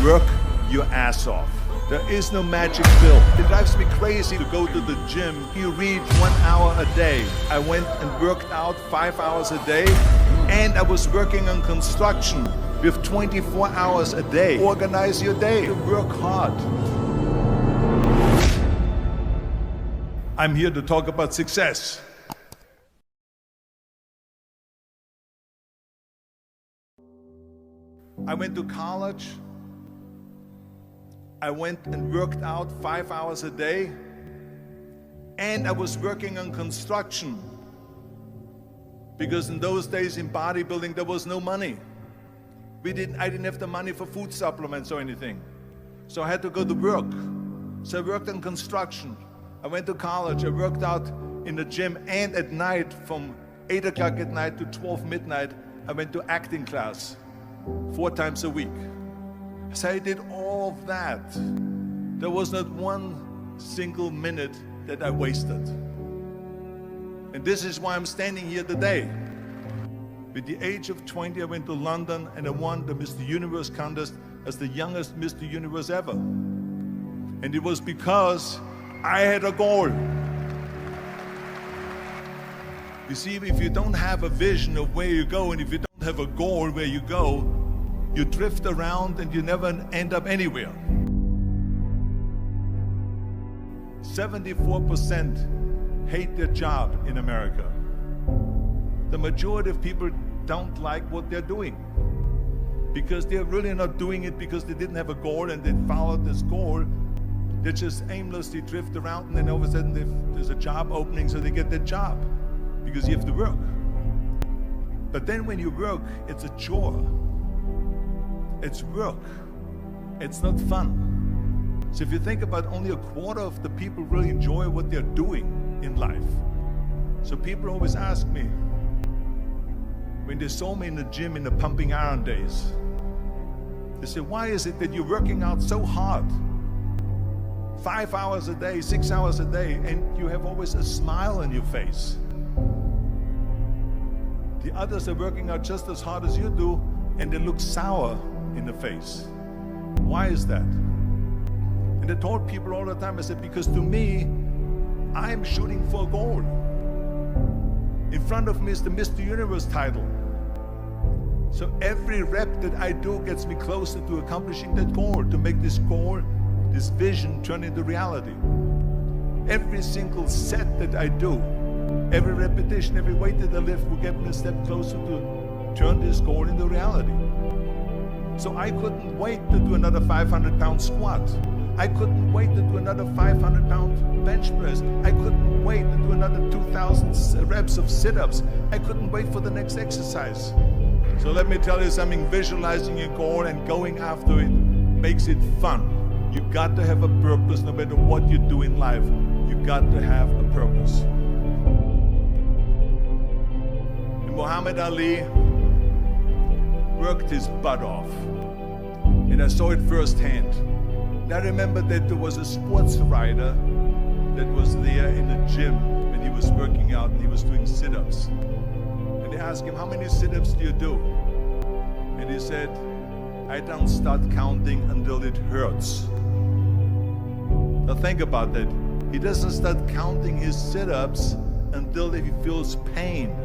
Work your ass off. There is no magic pill. It drives me crazy to go to the gym. You read 1 hour a day. I went and worked out 5 hours a day, and I was working on construction with 24 hours a day. Organize your day. Work hard. I'm here to talk about success. I went to college. I went and worked out 5 hours a day, and I was working on construction because in those days in bodybuilding there was no money. I didn't have the money for food supplements or anything, so I had to go to work. So I worked on construction. I went to college. I worked out in the gym, and at night from 8 o'clock at night to 12 midnight I went to acting class 4 times a week. So I did all of that. There was not one single minute that I wasted. And this is why I'm standing here today. With the age of 20, I went to London and I won the Mr. Universe contest as the youngest Mr. Universe ever. And it was because I had a goal. You see, if you don't have a vision of where you go, and if you don't have a goal where you go, you drift around and you never end up anywhere. 74% hate their job in America. The majority of people don't like what they're doing because they're really not doing it because they didn't have a goal and they followed this goal. They just aimlessly drift around, and then all of a sudden there's a job opening, so they get that job because you have to work. But then when you work, it's a chore. It's work. It's not fun. So if you think about, only a quarter of the people really enjoy what they're doing in life. So people always ask me, when they saw me in the gym in the pumping iron days, they say, why is it that you're working out so hard? 5 hours a day, 6 hours a day, and you have always a smile on your face. The others are working out just as hard as you do, and they look sour in the face. Why is that? And I told people all the time, I said, because to me, I'm shooting for a goal. In front of me is the Mr. Universe title. So every rep that I do gets me closer to accomplishing that goal, to make this goal, this vision, turn into reality. Every single set that I do, every repetition, every weight that I lift will get me a step closer to turn this goal into reality. So I couldn't wait to do another 500-pound squat. I couldn't wait to do another 500-pound bench press. I couldn't wait to do another 2,000 reps of sit-ups. I couldn't wait for the next exercise. So let me tell you something, visualizing your goal and going after it makes it fun. You got to have a purpose no matter what you do in life. You got to have a purpose. And Muhammad Ali worked his butt off, and I saw it firsthand. And I remember that there was a sports writer that was there in the gym when he was working out and he was doing sit-ups. And they asked him, how many sit-ups do you do? And he said, I don't start counting until it hurts. Now think about that. He doesn't start counting his sit-ups until he feels pain.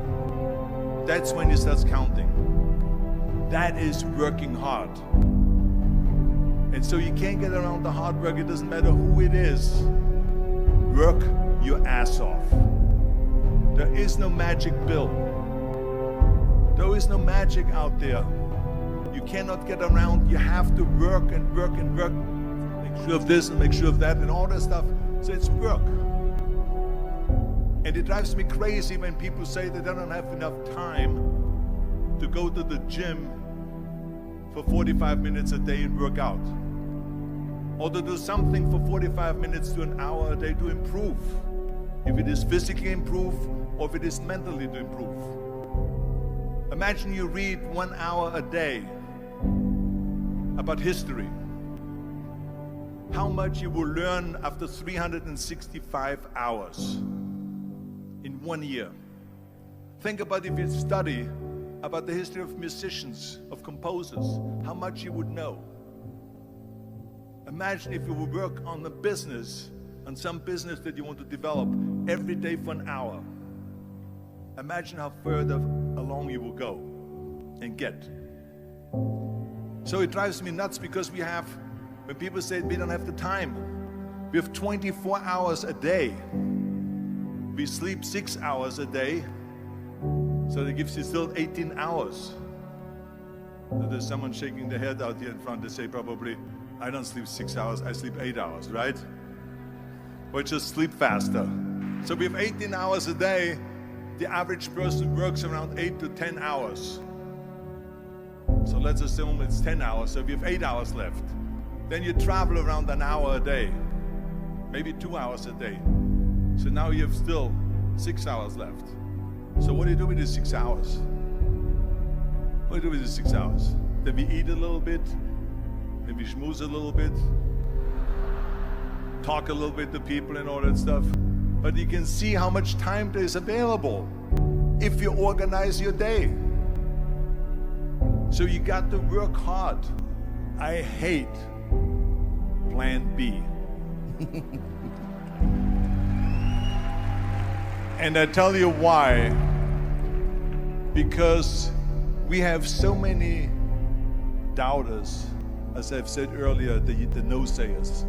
That's when he starts counting. That is working hard. And so you can't get around the hard work. It doesn't matter who it is. Work your ass off. There is no magic pill. There is no magic out there. You cannot get around. You have to work and work and work. Make sure of this and make sure of that and all that stuff. So it's work. And it drives me crazy when people say that they don't have enough time to go to the gym for 45 minutes a day and work out. Or to do something for 45 minutes to an hour a day to improve. If it is physically improve or if it is mentally to improve. Imagine you read 1 hour a day about history. How much you will learn after 365 hours in 1 year. Think about if you study about the history of musicians, of composers, how much you would know. Imagine if you would work on a business, on some business that you want to develop every day for an hour. Imagine how further along you will go and get. So it drives me nuts because when people say we don't have the time, we have 24 hours a day. We sleep 6 hours a day, so that gives you still 18 hours. So there's someone shaking their head out here in front. They say probably, I don't sleep 6 hours, I sleep 8 hours, right? Or just sleep faster. So we have 18 hours a day. The average person works around 8 to 10 hours. So let's assume it's 10 hours, so we have 8 hours left. Then you travel around an hour a day, maybe 2 hours a day. So now you have still 6 hours left. So what do you do with these 6 hours? What do you do with these 6 hours? Then we eat a little bit, then we schmooze a little bit, talk a little bit to people and all that stuff. But you can see how much time there is available if you organize your day. So you got to work hard. I hate plan B. And I tell you why. Because we have so many doubters, as I've said earlier, the no-sayers.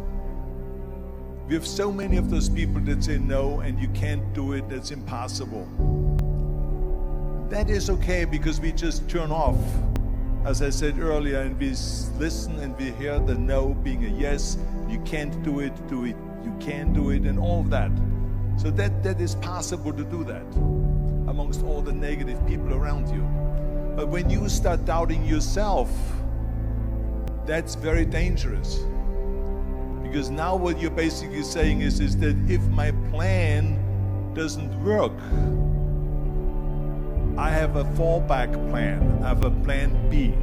We have so many of those people that say no and you can't do it, that's impossible. That is okay because we just turn off, as I said earlier, and we listen and we hear the no being a yes. You can't do it, you can do it, and all of that. So that is possible to do that amongst all the negative people around you. But when you start doubting yourself, that's very dangerous. Because now what you're basically saying is that if my plan doesn't work, I have a fallback plan, I have a plan B.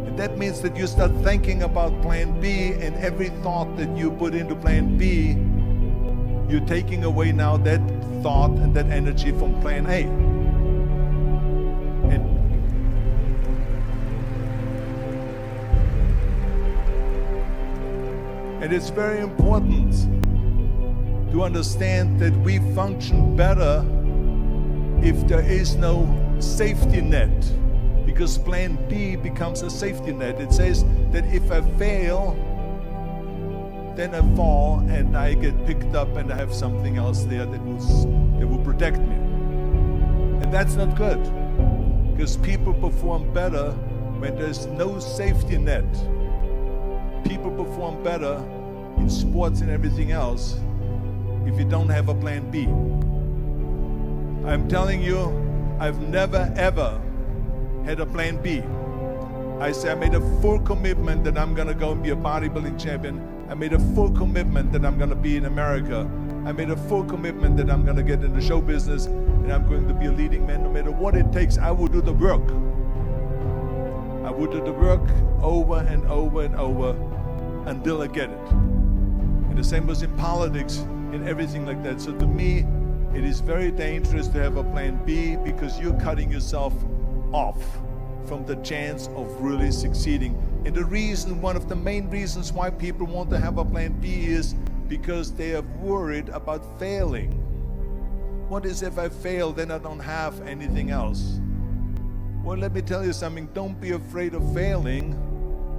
And that means that you start thinking about plan B, and every thought that you put into plan B, you're taking away now that thought and that energy from plan A. And it's very important to understand that we function better if there is no safety net, because plan B becomes a safety net. It says that if I fail, then I fall and I get picked up and I have something else there that will protect me. And that's not good, because people perform better when there's no safety net. People perform better in sports and everything else if you don't have a plan B. I'm telling you, I've never ever had a plan B. I made a full commitment that I'm gonna go and be a bodybuilding champion. I made a full commitment that I'm gonna be in America. I made a full commitment that I'm gonna get in the show business and I'm going to be a leading man. No matter what it takes, I will do the work. I will do the work over and over and over until I get it. And the same was in politics, in everything like that. So to me, it is very dangerous to have a plan B, because you're cutting yourself off from the chance of really succeeding. And the reason, one of the main reasons why people want to have a plan B is because they are worried about failing. What is if I fail, then I don't have anything else? Well, let me tell you something, don't be afraid of failing,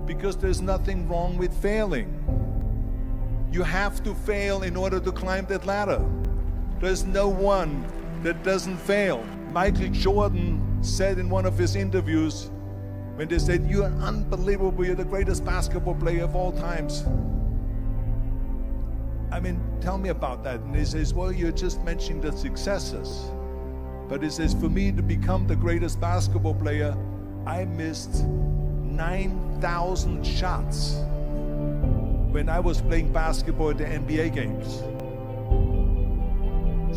because there's nothing wrong with failing. You have to fail in order to climb that ladder. There's no one that doesn't fail. Michael Jordan said in one of his interviews, when they said, "You're unbelievable, you're the greatest basketball player of all times." I mean, tell me about that. And he says, well, you're just mentioning the successes. But he says, for me to become the greatest basketball player, I missed 9,000 shots when I was playing basketball at the NBA games.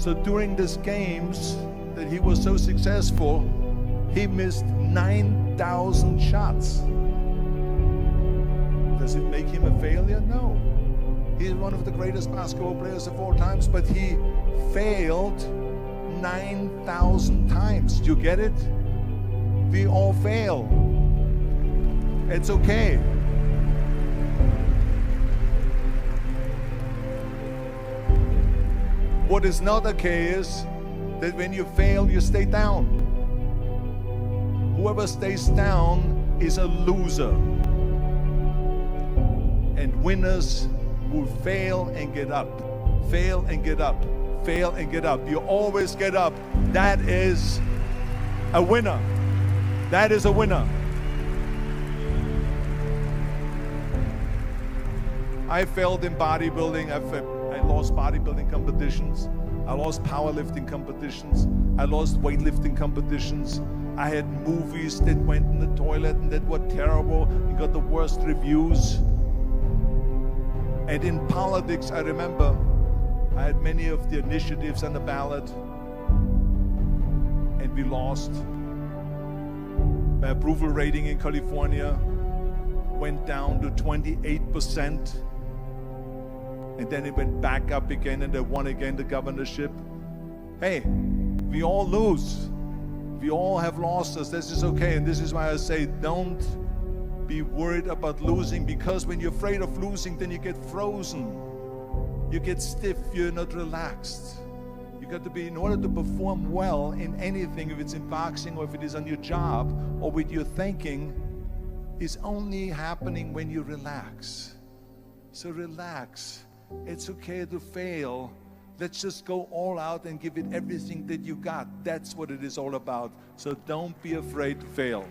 So during these games that he was so successful, he missed 9,000 shots. Does it make him a failure? No. He's one of the greatest basketball players of all times, but he failed 9,000 times. Do you get it? We all fail. It's okay. What is not okay is that when you fail, you stay down. Whoever stays down is a loser. And winners will fail and get up, fail and get up, fail and get up. You always get up. That is a winner. That is a winner. I failed in bodybuilding. I lost bodybuilding competitions. I lost powerlifting competitions. I lost weightlifting competitions. I had movies that went in the toilet and that were terrible and got the worst reviews. And in politics, I remember I had many of the initiatives on the ballot, and we lost. My approval rating in California went down to 28%, and then it went back up again, and I won again the governorship. Hey, we all lose. We all have losses. This is okay, and this is why I say don't be worried about losing, because when you're afraid of losing, then you get frozen. You get stiff, you're not relaxed. You got to be, in order to perform well in anything, if it's in boxing or if it is on your job or with your thinking, is only happening when you relax. So relax. It's okay to fail. Let's just go all out and give it everything that you got. That's what it is all about. So don't be afraid to fail.